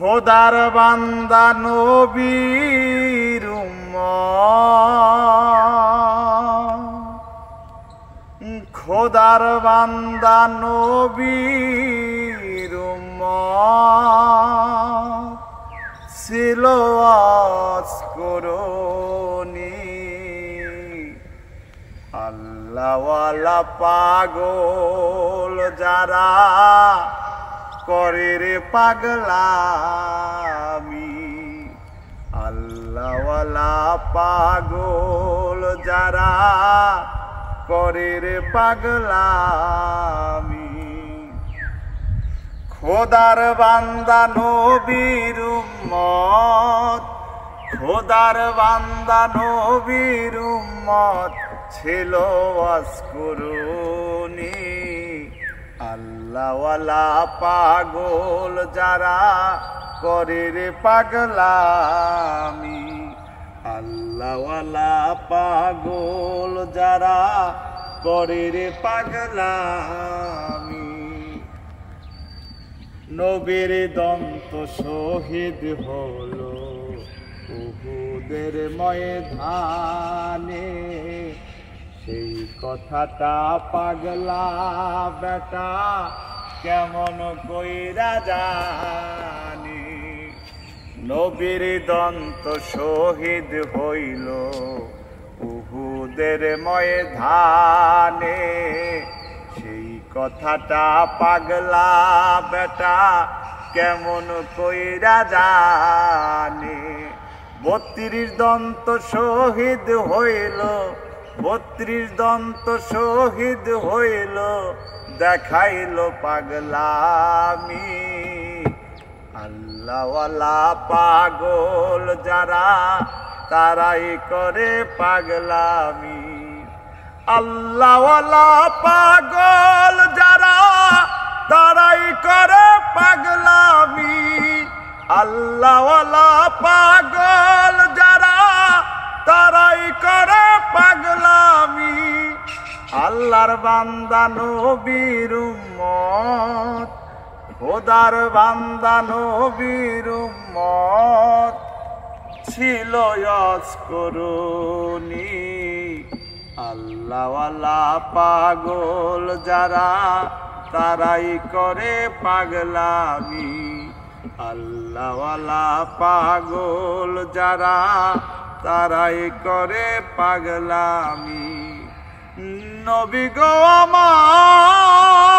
খোদার বান্দা নবীর উম্মত, খোদার বান্দা নবীর উম্মত ছিল আজকরণী। আল্লাহওয়ালা পাগল যারা করে রে পাগলামি, আল্লাহওয়ালা পাগল যারা করে রে পাগলামি। খোদার বান্দা নবীর উম্মত, খোদার বান্দা নবীর উম্মত ছিল আজকরণী। আল্লাহওয়ালা পাগল যারা করে রে পাগলামি, আল্লাহওয়ালা পাগল যারা করে রে পাগলামি। নবীর দন্ত শহীদ হলো উহুদের ময়দানে, সেই কথাটা পাগলা বেটা কেমন কইরা জানি। নবীর দন্ত শহীদ হইল উহুদের ময়দানে, সেই কথাটা পাগলা বেটা কেমন কইরা জানি। 32 দন্ত শহীদ হইল, 32 দন্ত শহীদ হইল, দেখাইল পাগলামি। আল্লাহওয়ালা পাগল যারা তারাই করে পাগলামি, আল্লাহওয়ালা পাগল যারা তারাই করে পাগলামি, আল্লাহওয়ালা পাগল যারা তারাই করে পাগলামি। আল্লাহর বান্দা নবীর উম্মত, খোদার বান্দা নবীর উম্মত ছিল আজকরণী। আল্লাহওয়ালা পাগল যারা তারাই করে পাগলামি, আল্লাহওয়ালা পাগল যারা তারাই করে পাগলামি। নবী গো আমার